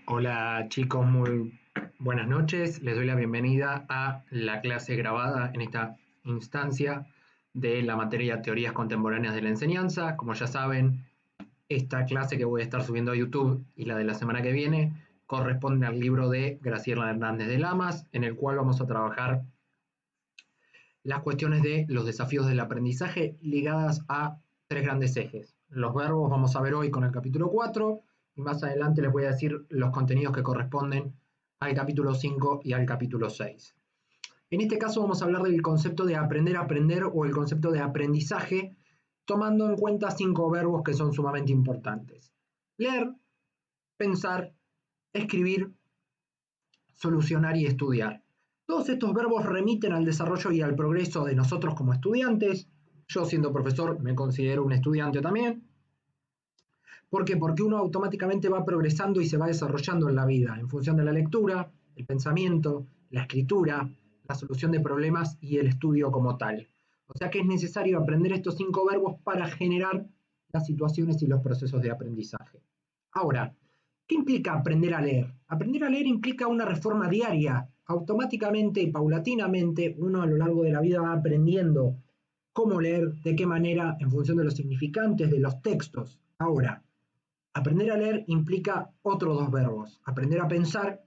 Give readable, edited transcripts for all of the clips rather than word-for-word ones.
Hola chicos, muy buenas noches. Les doy la bienvenida a la clase grabada en esta instancia de la materia Teorías Contemporáneas de la Enseñanza. Como ya saben, esta clase que voy a estar subiendo a YouTube y la de la semana que viene corresponde al libro de Graciela Hernández de Lamas, en el cual vamos a trabajar las cuestiones de los desafíos del aprendizaje ligadas a tres grandes ejes. Los verbos vamos a ver hoy con el capítulo 4 y más adelante les voy a decir los contenidos que corresponden al capítulo 5 y al capítulo 6. En este caso vamos a hablar del concepto de aprender a aprender o el concepto de aprendizaje, tomando en cuenta 5 verbos que son sumamente importantes. Leer, pensar, escribir, solucionar y estudiar. Todos estos verbos remiten al desarrollo y al progreso de nosotros como estudiantes. Yo, siendo profesor, me considero un estudiante también. ¿Por qué? Porque uno automáticamente va progresando y se va desarrollando en la vida en función de la lectura, el pensamiento, la escritura, la solución de problemas y el estudio como tal. O sea que es necesario aprender estos 5 verbos para generar las situaciones y los procesos de aprendizaje. Ahora, ¿qué implica aprender a leer? Aprender a leer implica una reforma diaria. Automáticamente y paulatinamente uno a lo largo de la vida va aprendiendo cómo leer, de qué manera, en función de los significantes de los textos. Ahora, aprender a leer implica otros 2 verbos. Aprender a pensar,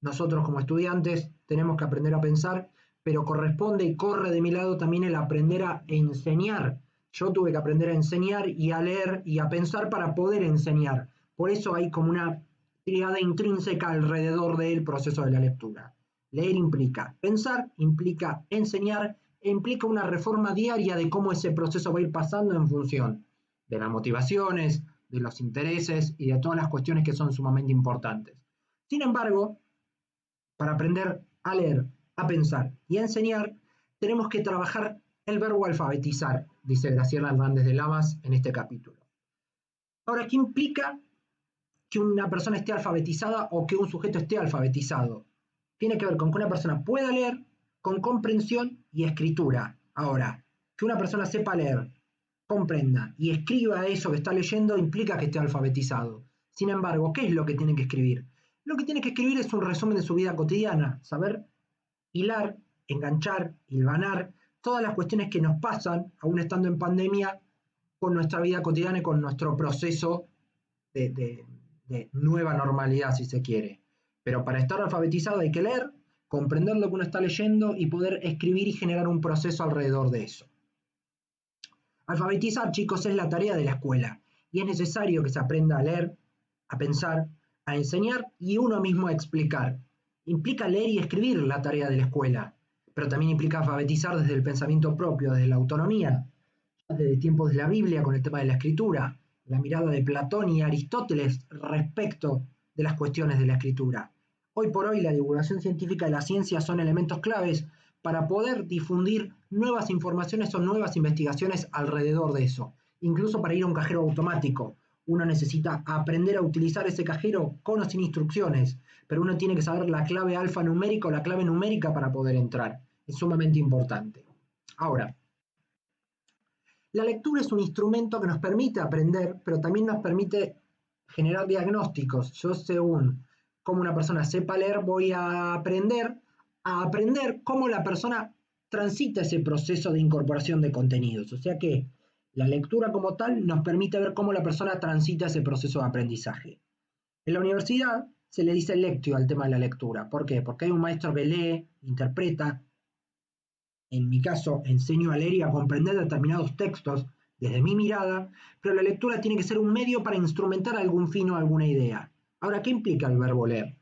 nosotros como estudiantes tenemos que aprender a pensar, pero corresponde y corre de mi lado también el aprender a enseñar. Yo tuve que aprender a enseñar y a leer y a pensar para poder enseñar. Por eso hay como una triada intrínseca alrededor del proceso de la lectura. Leer implica pensar, implica enseñar e implica una reforma diaria de cómo ese proceso va a ir pasando en función de las motivaciones, de los intereses y de todas las cuestiones que son sumamente importantes. Sin embargo, para aprender a leer, a pensar y a enseñar, tenemos que trabajar el verbo alfabetizar, dice Graciela Hernández de Lamas en este capítulo. Ahora, ¿qué implica que una persona esté alfabetizada o que un sujeto esté alfabetizado? Tiene que ver con que una persona pueda leer, con comprensión y escritura. Ahora, que una persona sepa leer, comprenda y escriba eso que está leyendo implica que esté alfabetizado. Sin embargo, ¿qué es lo que tiene que escribir? Lo que tiene que escribir es un resumen de su vida cotidiana, saber hilar, enganchar, hilvanar todas las cuestiones que nos pasan, aún estando en pandemia, con nuestra vida cotidiana y con nuestro proceso de nueva normalidad, si se quiere. Pero para estar alfabetizado hay que leer, comprender lo que uno está leyendo y poder escribir y generar un proceso alrededor de eso. Alfabetizar, chicos, es la tarea de la escuela y es necesario que se aprenda a leer, a pensar, a enseñar y uno mismo a explicar. Implica leer y escribir la tarea de la escuela, pero también implica alfabetizar desde el pensamiento propio, desde la autonomía, desde tiempos de la Biblia con el tema de la escritura, la mirada de Platón y Aristóteles respecto de las cuestiones de la escritura. Hoy por hoy la divulgación científica de la ciencia son elementos claves para poder difundir nuevas informaciones o nuevas investigaciones alrededor de eso. Incluso para ir a un cajero automático, uno necesita aprender a utilizar ese cajero con o sin instrucciones, pero uno tiene que saber la clave alfanumérica o la clave numérica para poder entrar. Es sumamente importante. Ahora, la lectura es un instrumento que nos permite aprender, pero también nos permite generar diagnósticos. Yo, según cómo una persona sepa leer, voy a aprender cómo la persona transita ese proceso de incorporación de contenidos. O sea que la lectura como tal nos permite ver cómo la persona transita ese proceso de aprendizaje. En la universidad se le dice lectio al tema de la lectura. ¿Por qué? Porque hay un maestro que lee, interpreta. En mi caso, enseño a leer y a comprender determinados textos desde mi mirada, pero la lectura tiene que ser un medio para instrumentar algún fin o alguna idea. Ahora, ¿qué implica el verbo leer?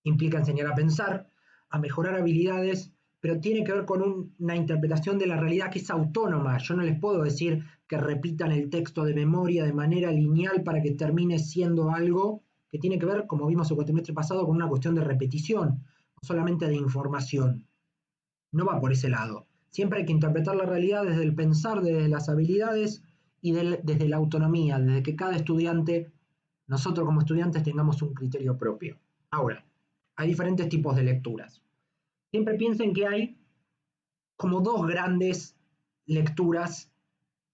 Implica enseñar a pensar, a mejorar habilidades, pero tiene que ver con una interpretación de la realidad que es autónoma. Yo no les puedo decir que repitan el texto de memoria de manera lineal para que termine siendo algo que tiene que ver, como vimos el cuatrimestre pasado, con una cuestión de repetición, no solamente de información. No va por ese lado. Siempre hay que interpretar la realidad desde el pensar, desde las habilidades y desde la autonomía, desde que cada estudiante, nosotros como estudiantes, tengamos un criterio propio. Ahora, hay diferentes tipos de lecturas. Siempre piensen que hay como 2 grandes lecturas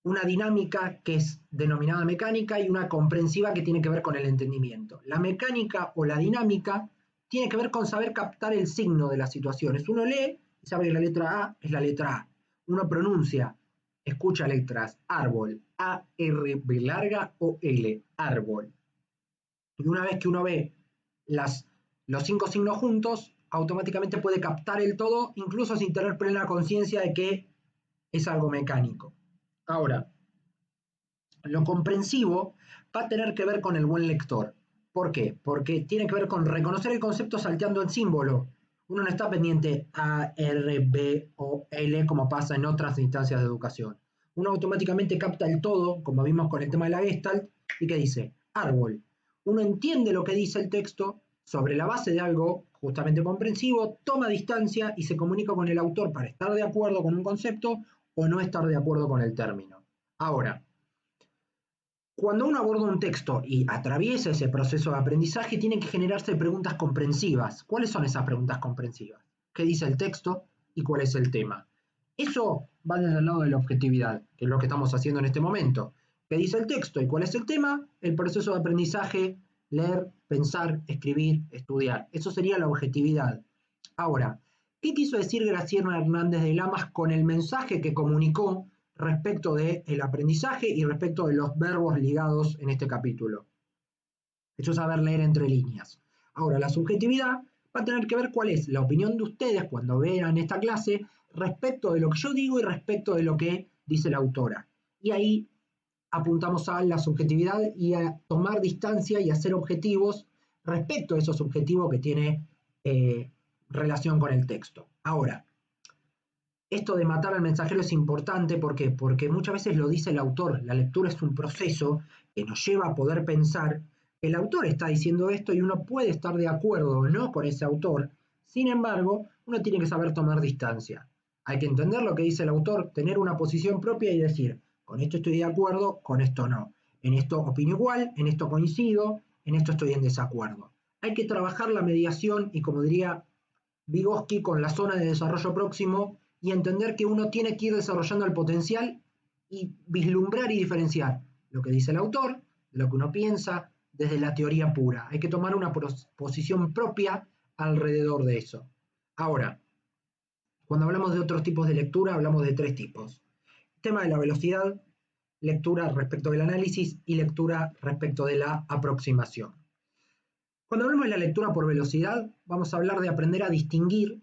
una dinámica que es denominada mecánica y una comprensiva que tiene que ver con el entendimiento. La mecánica o la dinámica tiene que ver con saber captar el signo de las situaciones. Uno lee y sabe que la letra A es la letra A. Uno pronuncia, escucha letras árbol, A, R, B larga o L, árbol. Y una vez que uno ve los 5 signos juntos, automáticamente puede captar el todo, incluso sin tener plena conciencia de que es algo mecánico. Ahora, lo comprensivo va a tener que ver con el buen lector. ¿Por qué? Porque tiene que ver con reconocer el concepto salteando el símbolo. Uno no está pendiente A, R, B o L como pasa en otras instancias de educación. Uno automáticamente capta el todo, como vimos con el tema de la Gestalt, y que dice árbol. Uno entiende lo que dice el texto sobre la base de algo justamente comprensivo, toma distancia y se comunica con el autor para estar de acuerdo con un concepto o no estar de acuerdo con el término. Ahora, cuando uno aborda un texto y atraviesa ese proceso de aprendizaje, tienen que generarse preguntas comprensivas. ¿Cuáles son esas preguntas comprensivas? ¿Qué dice el texto y cuál es el tema? Eso va desde el lado de la objetividad, que es lo que estamos haciendo en este momento. ¿Qué dice el texto y cuál es el tema? El proceso de aprendizaje, leer, pensar, escribir, estudiar. Eso sería la objetividad. Ahora, ¿qué quiso decir Graciela Hernández de Lamas con el mensaje que comunicó respecto del aprendizaje y respecto de los verbos ligados en este capítulo? Eso es saber leer entre líneas. Ahora, la subjetividad va a tener que ver cuál es la opinión de ustedes cuando vean esta clase respecto de lo que yo digo y respecto de lo que dice la autora. Y ahí apuntamos a la subjetividad y a tomar distancia y a ser objetivos respecto a esos objetivos que tiene relación con el texto. Ahora, esto de matar al mensajero es importante, ¿por qué? Porque muchas veces lo dice el autor, la lectura es un proceso que nos lleva a poder pensar, el autor está diciendo esto y uno puede estar de acuerdo o no con ese autor, sin embargo, uno tiene que saber tomar distancia. Hay que entender lo que dice el autor, tener una posición propia y decir, con esto estoy de acuerdo, con esto no. En esto opino igual, en esto coincido, en esto estoy en desacuerdo. Hay que trabajar la mediación y, como diría Vygotsky, con la zona de desarrollo próximo y entender que uno tiene que ir desarrollando el potencial y vislumbrar y diferenciar lo que dice el autor, de lo que uno piensa, desde la teoría pura. Hay que tomar una posición propia alrededor de eso. Ahora, cuando hablamos de otros tipos de lectura, hablamos de 3 tipos. Tema de la velocidad, lectura respecto del análisis y lectura respecto de la aproximación. Cuando hablamos de la lectura por velocidad, vamos a hablar de aprender a distinguir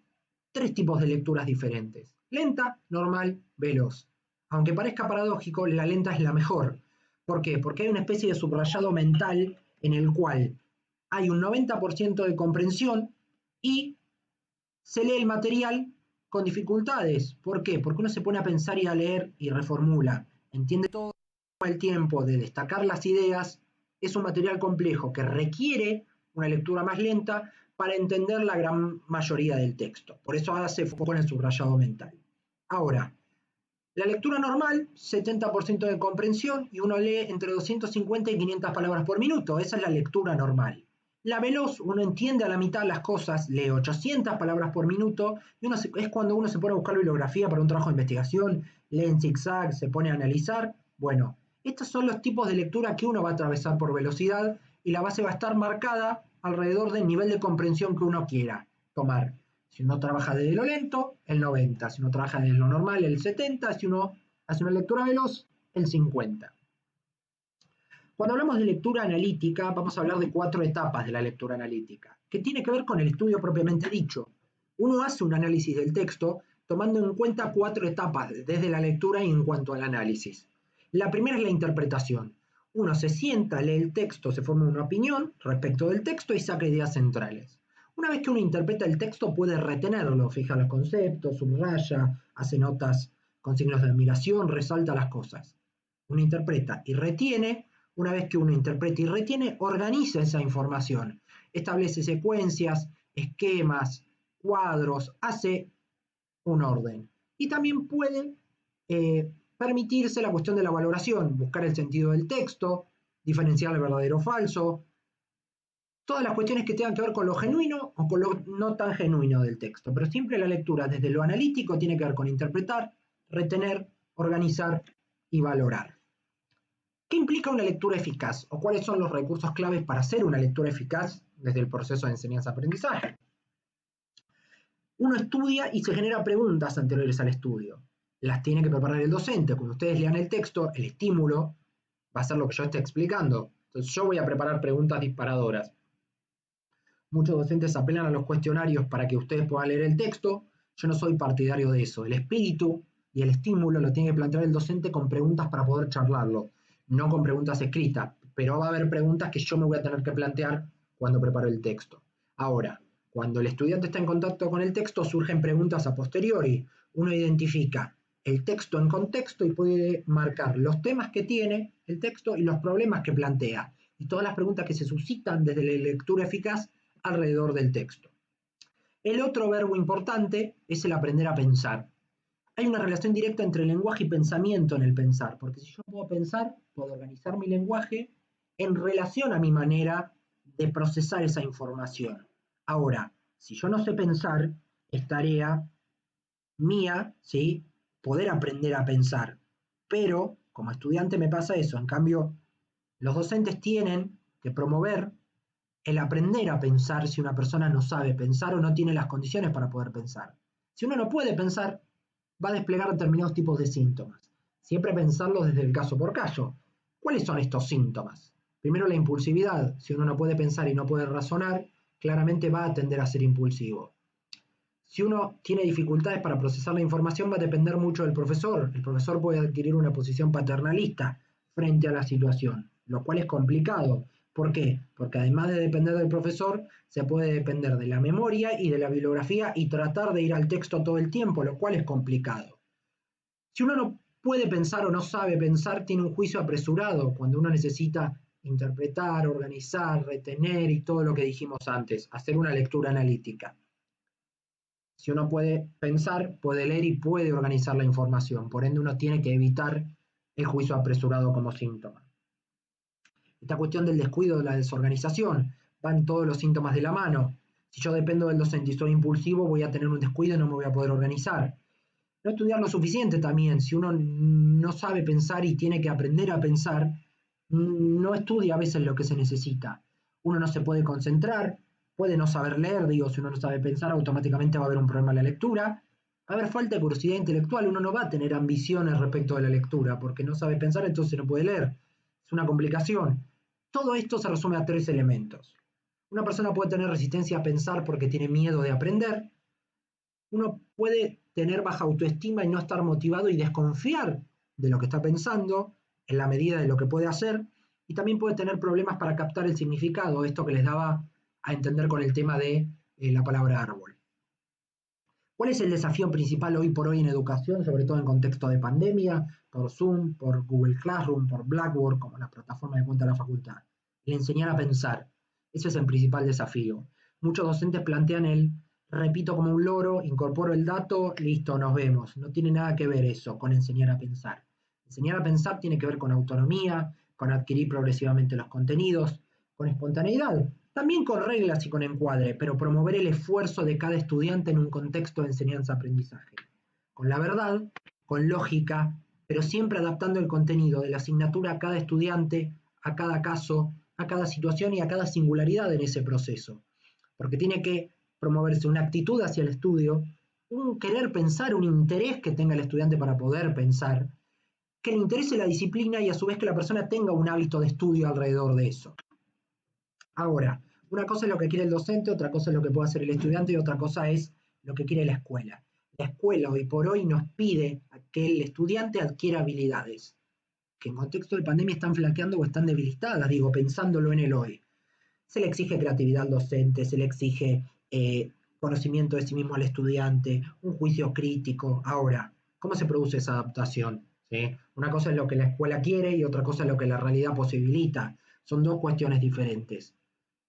3 tipos de lecturas diferentes. Lenta, normal, veloz. Aunque parezca paradójico, la lenta es la mejor. ¿Por qué? Porque hay una especie de subrayado mental en el cual hay un 90% de comprensión y se lee el material con dificultades. ¿Por qué? Porque uno se pone a pensar y a leer y reformula. Entiende todo el tiempo de destacar las ideas. Es un material complejo que requiere una lectura más lenta para entender la gran mayoría del texto. Por eso hace foco en el subrayado mental. Ahora, la lectura normal, 70% de comprensión y uno lee entre 250 y 500 palabras por minuto. Esa es la lectura normal. La veloz, uno entiende a la mitad las cosas, lee 800 palabras por minuto y es cuando uno se pone a buscar bibliografía para un trabajo de investigación, lee en zigzag, se pone a analizar. Bueno, estos son los tipos de lectura que uno va a atravesar por velocidad y la base va a estar marcada alrededor del nivel de comprensión que uno quiera tomar. Si uno trabaja desde lo lento, el 90. Si uno trabaja desde lo normal, el 70. Si uno hace una lectura veloz, el 50. Cuando hablamos de lectura analítica, vamos a hablar de 4 etapas de la lectura analítica, que tiene que ver con el estudio propiamente dicho. Uno hace un análisis del texto tomando en cuenta 4 etapas desde la lectura y en cuanto al análisis. La primera es la interpretación. Uno se sienta, lee el texto, se forma una opinión respecto del texto y saca ideas centrales. Una vez que uno interpreta el texto puede retenerlo, fija los conceptos, subraya, hace notas con signos de admiración, resalta las cosas. Uno interpreta y retiene. Una vez que uno interpreta y retiene, organiza esa información, establece secuencias, esquemas, cuadros, hace un orden. Y también puede permitirse la cuestión de la valoración, buscar el sentido del texto, diferenciar el verdadero o falso, todas las cuestiones que tengan que ver con lo genuino o con lo no tan genuino del texto. Pero siempre la lectura desde lo analítico tiene que ver con interpretar, retener, organizar y valorar. ¿Qué implica una lectura eficaz? ¿O cuáles son los recursos claves para hacer una lectura eficaz desde el proceso de enseñanza-aprendizaje? Uno estudia y se genera preguntas anteriores al estudio. Las tiene que preparar el docente. Cuando ustedes lean el texto, el estímulo va a ser lo que yo esté explicando. Entonces yo voy a preparar preguntas disparadoras. Muchos docentes apelan a los cuestionarios para que ustedes puedan leer el texto. Yo no soy partidario de eso. El espíritu y el estímulo lo tiene que plantear el docente con preguntas para poder charlarlo, no con preguntas escritas, pero va a haber preguntas que yo me voy a tener que plantear cuando preparo el texto. Ahora, cuando el estudiante está en contacto con el texto, surgen preguntas a posteriori. Uno identifica el texto en contexto y puede marcar los temas que tiene el texto y los problemas que plantea, y todas las preguntas que se suscitan desde la lectura eficaz alrededor del texto. El otro verbo importante es el aprender a pensar. Hay una relación directa entre lenguaje y pensamiento en el pensar, porque si yo puedo pensar, puedo organizar mi lenguaje en relación a mi manera de procesar esa información. Ahora, si yo no sé pensar, es tarea mía, ¿sí?, poder aprender a pensar. Pero, como estudiante me pasa eso. En cambio, los docentes tienen que promover el aprender a pensar si una persona no sabe pensar o no tiene las condiciones para poder pensar. Si uno no puede pensar, va a desplegar determinados tipos de síntomas. Siempre pensarlo desde el caso por caso. ¿Cuáles son estos síntomas? Primero, la impulsividad. Si uno no puede pensar y no puede razonar, claramente va a tender a ser impulsivo. Si uno tiene dificultades para procesar la información, va a depender mucho del profesor. El profesor puede adquirir una posición paternalista frente a la situación, lo cual es complicado. ¿Por qué? Porque además de depender del profesor, se puede depender de la memoria y de la bibliografía y tratar de ir al texto todo el tiempo, lo cual es complicado. Si uno no puede pensar o no sabe pensar, tiene un juicio apresurado cuando uno necesita interpretar, organizar, retener y todo lo que dijimos antes, hacer una lectura analítica. Si uno puede pensar, puede leer y puede organizar la información. Por ende, uno tiene que evitar el juicio apresurado como síntoma. Esta cuestión del descuido, de la desorganización, van todos los síntomas de la mano. Si yo dependo del docente y soy impulsivo, voy a tener un descuido y no me voy a poder organizar. No estudiar lo suficiente también. Si uno no sabe pensar y tiene que aprender a pensar, no estudia a veces lo que se necesita. Uno no se puede concentrar, puede no saber leer, digo, si uno no sabe pensar, automáticamente va a haber un problema en la lectura. Va a haber falta de curiosidad intelectual, uno no va a tener ambiciones respecto de la lectura, porque no sabe pensar, entonces no puede leer. Es una complicación. Todo esto se resume a 3 elementos. Una persona puede tener resistencia a pensar porque tiene miedo de aprender. Uno puede tener baja autoestima y no estar motivado y desconfiar de lo que está pensando en la medida de lo que puede hacer, y también puede tener problemas para captar el significado, esto que les daba a entender con el tema de la palabra árbol. ¿Cuál es el desafío principal hoy por hoy en educación, sobre todo en contexto de pandemia, por Zoom, por Google Classroom, por Blackboard, como la plataforma que cuenta la facultad? El enseñar a pensar. Ese es el principal desafío. Muchos docentes plantean el repito como un loro, incorporo el dato, listo, nos vemos. No tiene nada que ver eso con enseñar a pensar. Enseñar a pensar tiene que ver con autonomía, con adquirir progresivamente los contenidos, con espontaneidad, también con reglas y con encuadre, pero promover el esfuerzo de cada estudiante en un contexto de enseñanza-aprendizaje. Con la verdad, con lógica, pero siempre adaptando el contenido de la asignatura a cada estudiante, a cada caso, a cada situación y a cada singularidad en ese proceso. Porque tiene que promoverse una actitud hacia el estudio, un querer pensar, un interés que tenga el estudiante para poder pensar, que le interese la disciplina y a su vez que la persona tenga un hábito de estudio alrededor de eso. Ahora, una cosa es lo que quiere el docente, otra cosa es lo que puede hacer el estudiante y otra cosa es lo que quiere la escuela. La escuela hoy por hoy nos pide que el estudiante adquiera habilidades que en contexto de pandemia están flaqueando o están debilitadas, digo, pensándolo en el hoy. Se le exige creatividad al docente, se le exige conocimiento de sí mismo al estudiante, un juicio crítico. Ahora, ¿cómo se produce esa adaptación? ¿Sí? Una cosa es lo que la escuela quiere y otra cosa es lo que la realidad posibilita. Son dos cuestiones diferentes.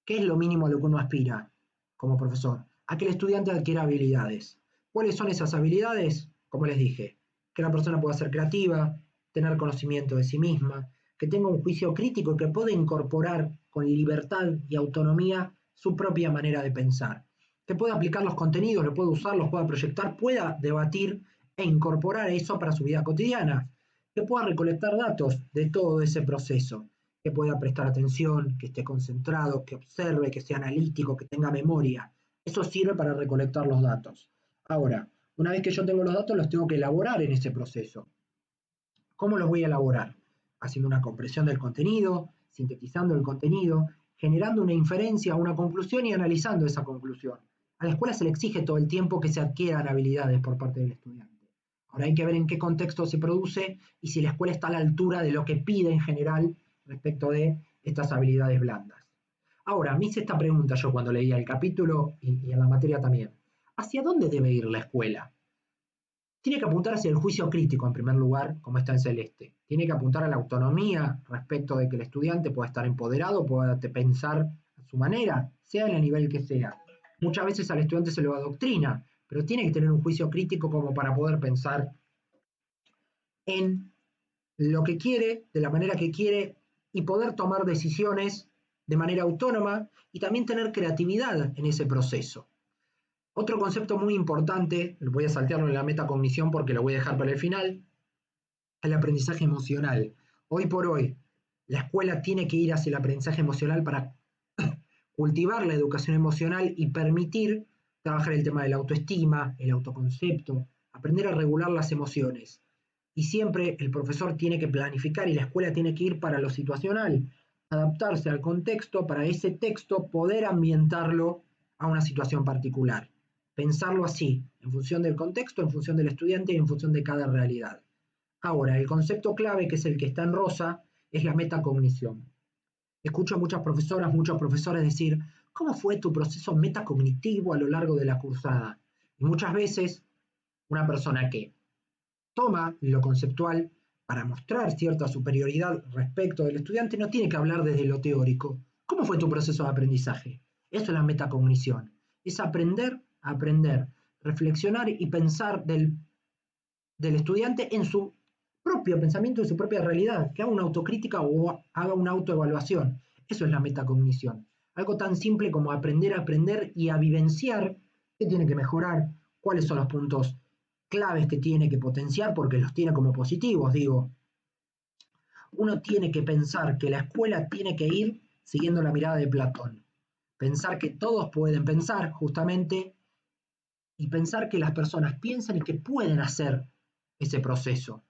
¿Qué es lo mínimo a lo que uno aspira como profesor? A que el estudiante adquiera habilidades. ¿Cuáles son esas habilidades? Como les dije, que la persona pueda ser creativa, tener conocimiento de sí misma, que tenga un juicio crítico y que pueda incorporar con libertad y autonomía su propia manera de pensar, que pueda aplicar los contenidos, lo pueda usar, los pueda proyectar, pueda debatir e incorporar eso para su vida cotidiana. que pueda recolectar datos de todo ese proceso, que pueda prestar atención, que esté concentrado, que observe, que sea analítico, que tenga memoria. Eso sirve para recolectar los datos. Ahora, una vez que yo tengo los datos, los tengo que elaborar en ese proceso. ¿Cómo los voy a elaborar? Haciendo una compresión del contenido, sintetizando el contenido, generando una inferencia, una conclusión y analizando esa conclusión. A la escuela se le exige todo el tiempo que se adquieran habilidades por parte del estudiante. Ahora hay que ver en qué contexto se produce y si la escuela está a la altura de lo que pide en general respecto de estas habilidades blandas. Ahora, me hice esta pregunta yo cuando leía el capítulo y en la materia también. ¿Hacia dónde debe ir la escuela? Tiene que apuntar hacia el juicio crítico, en primer lugar, como está en Celeste. Tiene que apuntar a la autonomía respecto de que el estudiante pueda estar empoderado, pueda pensar a su manera, sea en el nivel que sea. Muchas veces al estudiante se lo adoctrina, pero tiene que tener un juicio crítico como para poder pensar en lo que quiere, de la manera que quiere, y poder tomar decisiones de manera autónoma y también tener creatividad en ese proceso. Otro concepto muy importante, voy a saltearlo en la metacognición porque lo voy a dejar para el final, el aprendizaje emocional. Hoy por hoy, la escuela tiene que ir hacia el aprendizaje emocional para cultivar la educación emocional y permitir trabajar el tema de la autoestima, el autoconcepto, aprender a regular las emociones. Y siempre el profesor tiene que planificar y la escuela tiene que ir para lo situacional, adaptarse al contexto para ese texto poder ambientarlo a una situación particular. Pensarlo así, en función del contexto, en función del estudiante y en función de cada realidad. Ahora, el concepto clave, que es el que está en rosa, es la metacognición. Escucho a muchas profesoras, muchos profesores decir, ¿cómo fue tu proceso metacognitivo a lo largo de la cursada? Y muchas veces, una persona que toma lo conceptual para mostrar cierta superioridad respecto del estudiante no tiene que hablar desde lo teórico. ¿Cómo fue tu proceso de aprendizaje? Eso es la metacognición. Es aprender a aprender, reflexionar y pensar del estudiante en su propio pensamiento, en su propia realidad, que haga una autocrítica o haga una autoevaluación. Eso es la metacognición. Algo tan simple como aprender a aprender y a vivenciar qué tiene que mejorar, cuáles son los puntos claves que tiene que potenciar, porque los tiene como positivos, digo. Uno tiene que pensar que la escuela tiene que ir siguiendo la mirada de Platón. Pensar que todos pueden pensar, justamente, y pensar que las personas piensan y que pueden hacer ese proceso.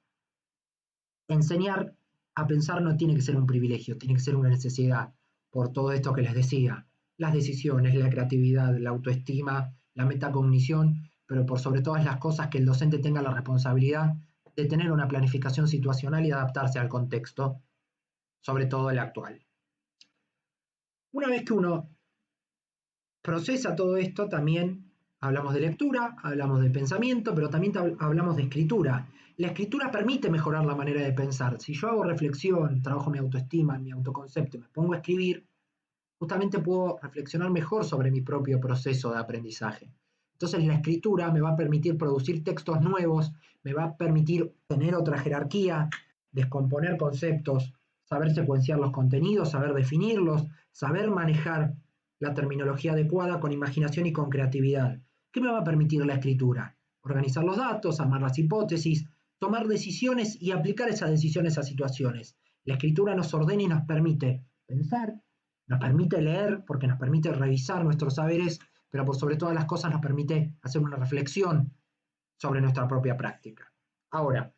Enseñar a pensar no tiene que ser un privilegio, tiene que ser una necesidad, por todo esto que les decía, las decisiones, la creatividad, la autoestima, la metacognición, pero por sobre todas las cosas que el docente tenga la responsabilidad de tener una planificación situacional y adaptarse al contexto, sobre todo el actual. Una vez que uno procesa todo esto, también hablamos de lectura, hablamos de pensamiento, pero también hablamos de escritura. La escritura permite mejorar la manera de pensar. Si yo hago reflexión, trabajo mi autoestima, mi autoconcepto, me pongo a escribir, justamente puedo reflexionar mejor sobre mi propio proceso de aprendizaje. Entonces la escritura me va a permitir producir textos nuevos, me va a permitir tener otra jerarquía, descomponer conceptos, saber secuenciar los contenidos, saber definirlos, saber manejar la terminología adecuada con imaginación y con creatividad. ¿Qué me va a permitir la escritura? Organizar los datos, armar las hipótesis, tomar decisiones y aplicar esas decisiones a situaciones. La escritura nos ordena y nos permite pensar, nos permite leer porque nos permite revisar nuestros saberes, pero por sobre todas las cosas nos permite hacer una reflexión sobre nuestra propia práctica. Ahora,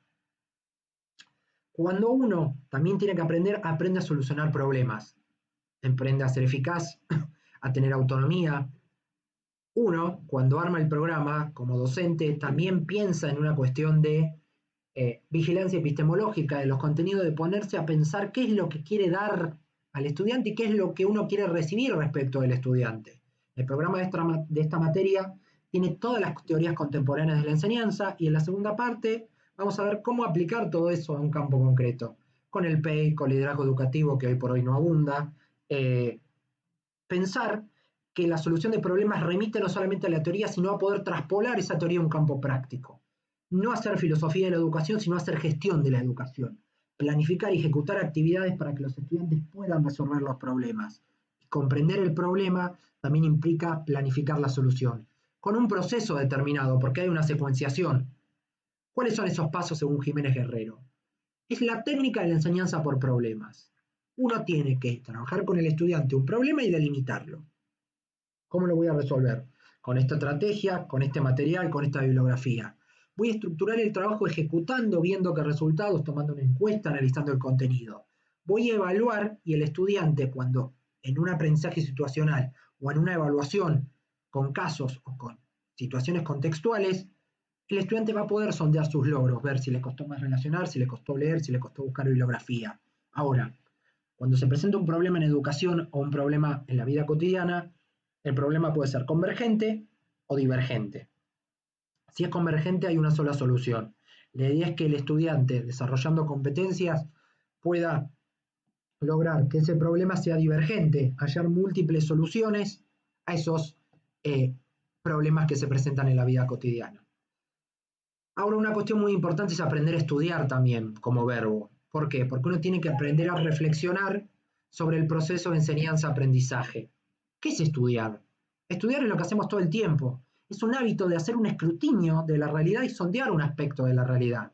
cuando uno también tiene que aprender, aprende a solucionar problemas, aprende a ser eficaz, a tener autonomía. Uno, cuando arma el programa como docente, también piensa en una cuestión de vigilancia epistemológica de los contenidos, de ponerse a pensar qué es lo que quiere dar al estudiante y qué es lo que uno quiere recibir respecto del estudiante. El programa de esta materia tiene todas las teorías contemporáneas de la enseñanza y en la segunda parte vamos a ver cómo aplicar todo eso a un campo concreto, con el PEI, con el liderazgo educativo que hoy por hoy no abunda. Pensar que la solución de problemas remite no solamente a la teoría, sino a poder traspolar esa teoría a un campo práctico. No hacer filosofía de la educación, sino hacer gestión de la educación. Planificar y ejecutar actividades para que los estudiantes puedan resolver los problemas. Y comprender el problema también implica planificar la solución, con un proceso determinado, porque hay una secuenciación. ¿Cuáles son esos pasos según Jiménez Guerrero? Es la técnica de la enseñanza por problemas. Uno tiene que trabajar con el estudiante un problema y delimitarlo. ¿Cómo lo voy a resolver? Con esta estrategia, con este material, con esta bibliografía. Voy a estructurar el trabajo ejecutando, viendo qué resultados, tomando una encuesta, analizando el contenido. Voy a evaluar y el estudiante cuando en un aprendizaje situacional o en una evaluación con casos o con situaciones contextuales, el estudiante va a poder sondear sus logros, ver si le costó más relacionar, si le costó leer, si le costó buscar bibliografía. Ahora, cuando se presenta un problema en educación o un problema en la vida cotidiana, el problema puede ser convergente o divergente. Si es convergente hay una sola solución. La idea es que el estudiante, desarrollando competencias, pueda lograr que ese problema sea divergente, hallar múltiples soluciones a esos problemas que se presentan en la vida cotidiana. Ahora, una cuestión muy importante es aprender a estudiar también como verbo. ¿Por qué? Porque uno tiene que aprender a reflexionar sobre el proceso de enseñanza-aprendizaje. ¿Qué es estudiar? Estudiar es lo que hacemos todo el tiempo. Es un hábito de hacer un escrutinio de la realidad y sondear un aspecto de la realidad.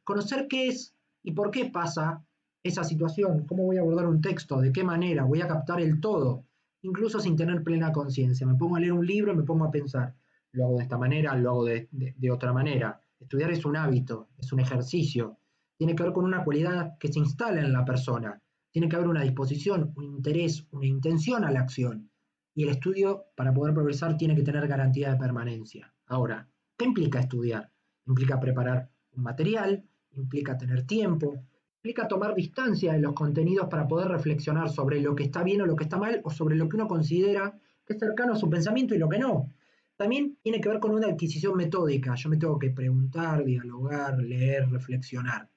Conocer qué es y por qué pasa esa situación, cómo voy a abordar un texto, de qué manera, voy a captar el todo, incluso sin tener plena conciencia. Me pongo a leer un libro y me pongo a pensar, lo hago de esta manera, lo hago de otra manera. Estudiar es un hábito, es un ejercicio, tiene que ver con una cualidad que se instala en la persona, tiene que haber una disposición, un interés, una intención a la acción. Y el estudio, para poder progresar, tiene que tener garantía de permanencia. Ahora, ¿qué implica estudiar? Implica preparar un material, implica tener tiempo, implica tomar distancia de los contenidos para poder reflexionar sobre lo que está bien o lo que está mal, o sobre lo que uno considera que es cercano a su pensamiento y lo que no. También tiene que ver con una adquisición metódica. Yo me tengo que preguntar, dialogar, leer, reflexionar.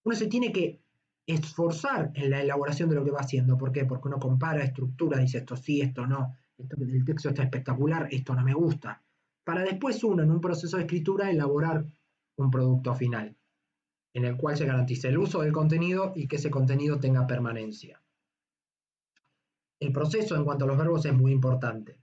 Uno se tiene que esforzar en la elaboración de lo que va haciendo. ¿Por qué? Porque uno compara, estructura, dice esto sí, esto no, esto el texto está espectacular, esto no me gusta. Para después uno, en un proceso de escritura, elaborar un producto final, en el cual se garantice el uso del contenido y que ese contenido tenga permanencia. El proceso en cuanto a los verbos es muy importante.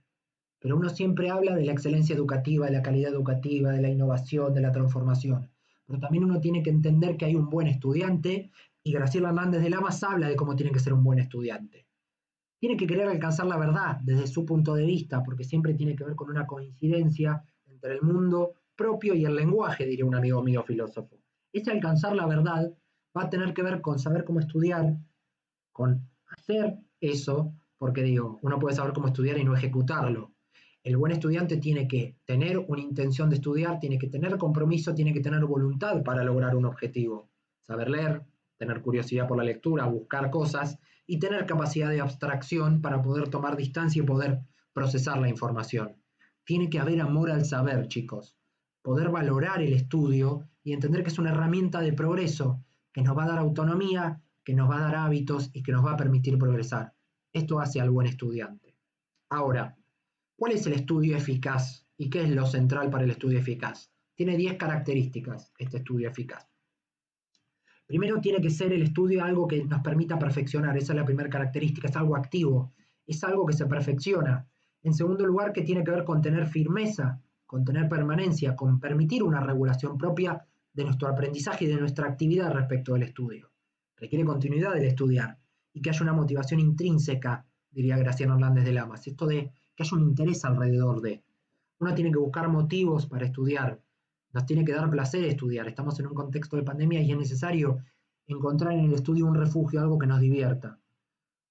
Pero uno siempre habla de la excelencia educativa, de la calidad educativa, de la innovación, de la transformación. Pero también uno tiene que entender que hay un buen estudiante y Graciela Hernández de Lamas habla de cómo tiene que ser un buen estudiante. Tiene que querer alcanzar la verdad desde su punto de vista, porque siempre tiene que ver con una coincidencia entre el mundo propio y el lenguaje, diría un amigo mío filósofo. Ese alcanzar la verdad va a tener que ver con saber cómo estudiar, con hacer eso, porque digo, uno puede saber cómo estudiar y no ejecutarlo. El buen estudiante tiene que tener una intención de estudiar, tiene que tener compromiso, tiene que tener voluntad para lograr un objetivo. Saber leer, tener curiosidad por la lectura, buscar cosas y tener capacidad de abstracción para poder tomar distancia y poder procesar la información. Tiene que haber amor al saber, chicos. Poder valorar el estudio y entender que es una herramienta de progreso que nos va a dar autonomía, que nos va a dar hábitos y que nos va a permitir progresar. Esto hace al buen estudiante. Ahora, ¿cuál es el estudio eficaz y qué es lo central para el estudio eficaz? Tiene 10 características este estudio eficaz. Primero tiene que ser el estudio algo que nos permita perfeccionar, esa es la primera característica, es algo activo, es algo que se perfecciona. En segundo lugar, que tiene que ver con tener firmeza, con tener permanencia, con permitir una regulación propia de nuestro aprendizaje y de nuestra actividad respecto del estudio. Requiere continuidad del estudiar y que haya una motivación intrínseca, diría Graciela Hernández de Lamas, esto de que haya un interés alrededor de. Uno tiene que buscar motivos para estudiar, nos tiene que dar placer estudiar. Estamos en un contexto de pandemia y es necesario encontrar en el estudio un refugio, algo que nos divierta.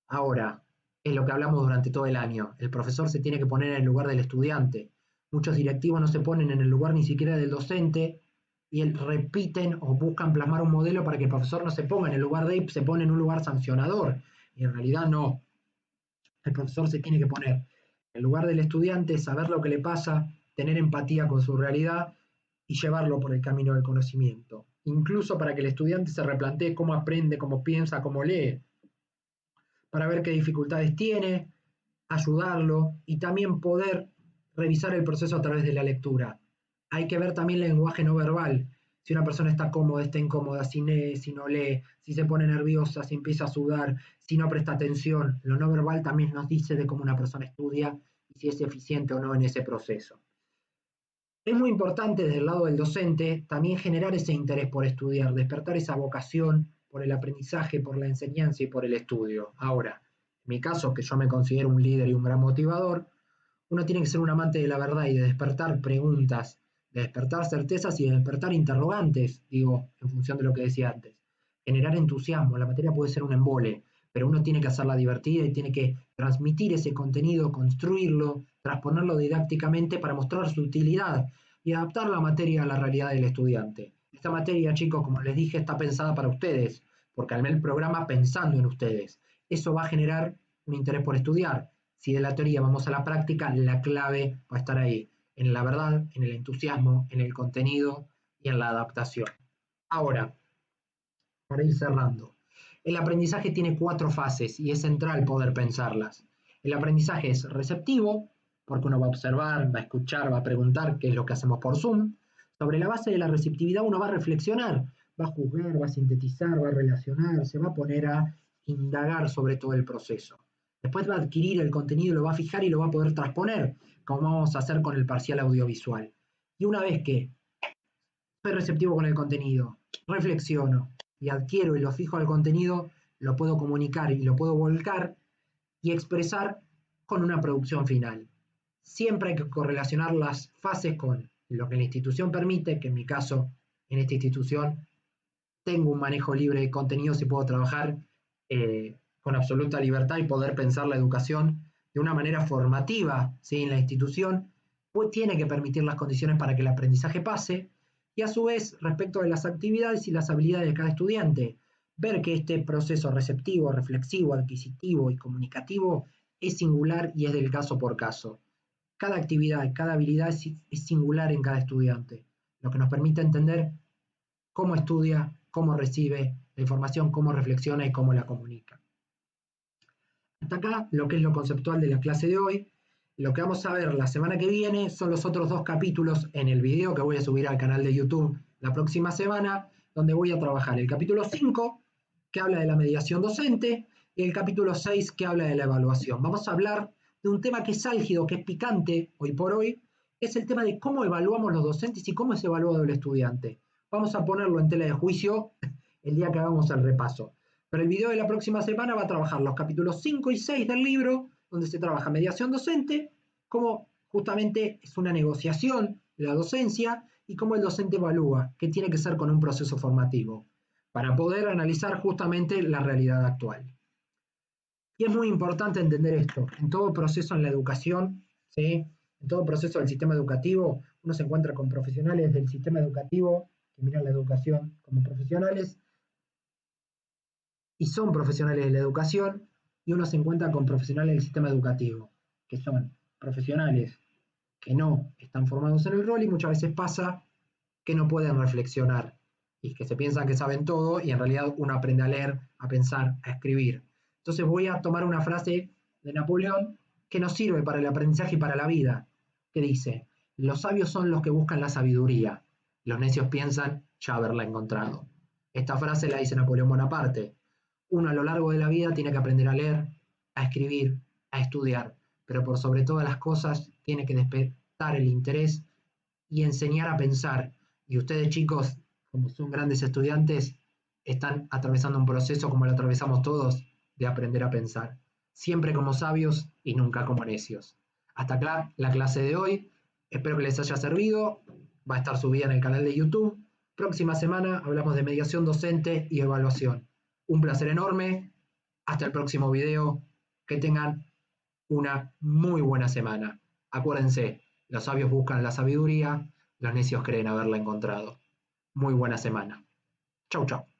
Ahora, es lo que hablamos durante todo el año. El profesor se tiene que poner en el lugar del estudiante. Muchos directivos no se ponen en el lugar ni siquiera del docente y repiten o buscan plasmar un modelo para que el profesor no se ponga en el lugar de él, se pone en un lugar sancionador. Y en realidad no. El profesor se tiene que poner en el lugar del estudiante, saber lo que le pasa, tener empatía con su realidad y llevarlo por el camino del conocimiento. Incluso para que el estudiante se replantee cómo aprende, cómo piensa, cómo lee, para ver qué dificultades tiene, ayudarlo y también poder revisar el proceso a través de la lectura. Hay que ver también el lenguaje no verbal. Si una persona está cómoda, está incómoda, si lee, si no lee, si se pone nerviosa, si empieza a sudar, si no presta atención. Lo no verbal también nos dice de cómo una persona estudia y si es eficiente o no en ese proceso. Es muy importante desde el lado del docente también generar ese interés por estudiar, despertar esa vocación por el aprendizaje, por la enseñanza y por el estudio. Ahora, en mi caso, que yo me considero un líder y un gran motivador, uno tiene que ser un amante de la verdad y de despertar preguntas, de despertar certezas y de despertar interrogantes, digo, en función de lo que decía antes. Generar entusiasmo, la materia puede ser un embole, pero uno tiene que hacerla divertida y tiene que transmitir ese contenido, construirlo, transponerlo didácticamente para mostrar su utilidad y adaptar la materia a la realidad del estudiante. Esta materia, chicos, como les dije, está pensada para ustedes, porque armé el programa pensando en ustedes. Eso va a generar un interés por estudiar. Si de la teoría vamos a la práctica, la clave va a estar ahí, en la verdad, en el entusiasmo, en el contenido y en la adaptación. Ahora, para ir cerrando, el aprendizaje tiene 4 fases y es central poder pensarlas. El aprendizaje es receptivo, porque uno va a observar, va a escuchar, va a preguntar, que es lo que hacemos por Zoom. Sobre la base de la receptividad uno va a reflexionar, va a juzgar, va a sintetizar, va a relacionar, se va a poner a indagar sobre todo el proceso. Después va a adquirir el contenido, lo va a fijar y lo va a poder transponer, como vamos a hacer con el parcial audiovisual. Y una vez que soy receptivo con el contenido, reflexiono y adquiero y lo fijo al contenido, lo puedo comunicar y lo puedo volcar y expresar con una producción final. Siempre hay que correlacionar las fases con lo que la institución permite, que en mi caso, en esta institución, tengo un manejo libre de contenidos y puedo trabajar con absoluta libertad y poder pensar la educación de una manera formativa, ¿sí? En la institución, pues tiene que permitir las condiciones para que el aprendizaje pase y a su vez respecto de las actividades y las habilidades de cada estudiante, ver que este proceso receptivo, reflexivo, adquisitivo y comunicativo es singular y es del caso por caso. Cada actividad, cada habilidad es singular en cada estudiante, lo que nos permite entender cómo estudia, cómo recibe la información, cómo reflexiona y cómo la comunica. Hasta acá lo que es lo conceptual de la clase de hoy. Lo que vamos a ver la semana que viene son los otros 2 capítulos en el video que voy a subir al canal de YouTube la próxima semana, donde voy a trabajar el capítulo 5, que habla de la mediación docente, y el capítulo 6, que habla de la evaluación. Vamos a hablar de un tema que es álgido, que es picante hoy por hoy, es el tema de cómo evaluamos los docentes y cómo es evaluado el estudiante. Vamos a ponerlo en tela de juicio el día que hagamos el repaso. Pero el video de la próxima semana va a trabajar los capítulos 5 y 6 del libro, donde se trabaja mediación docente, cómo justamente es una negociación de la docencia y cómo el docente evalúa, que tiene que ser con un proceso formativo, para poder analizar justamente la realidad actual. Y es muy importante entender esto. En todo proceso en la educación, ¿sí? En todo proceso del sistema educativo, uno se encuentra con profesionales del sistema educativo que miran la educación como profesionales y son profesionales de la educación, y uno se encuentra con profesionales del sistema educativo, que son profesionales que no están formados en el rol y muchas veces pasa que no pueden reflexionar y que se piensan que saben todo y en realidad uno aprende a leer, a pensar, a escribir. Entonces voy a tomar una frase de Napoleón que nos sirve para el aprendizaje y para la vida, que dice, los sabios son los que buscan la sabiduría, los necios piensan ya haberla encontrado. Esta frase la dice Napoleón Bonaparte. Uno a lo largo de la vida tiene que aprender a leer, a escribir, a estudiar, pero por sobre todas las cosas tiene que despertar el interés y enseñar a pensar. Y ustedes, chicos, como son grandes estudiantes, están atravesando un proceso como lo atravesamos todos de aprender a pensar, siempre como sabios y nunca como necios. Hasta acá la clase de hoy, espero que les haya servido, va a estar subida en el canal de YouTube. Próxima semana hablamos de mediación docente y evaluación. Un placer enorme, hasta el próximo video, que tengan una muy buena semana. Acuérdense, los sabios buscan la sabiduría, los necios creen haberla encontrado. Muy buena semana. Chau, chau.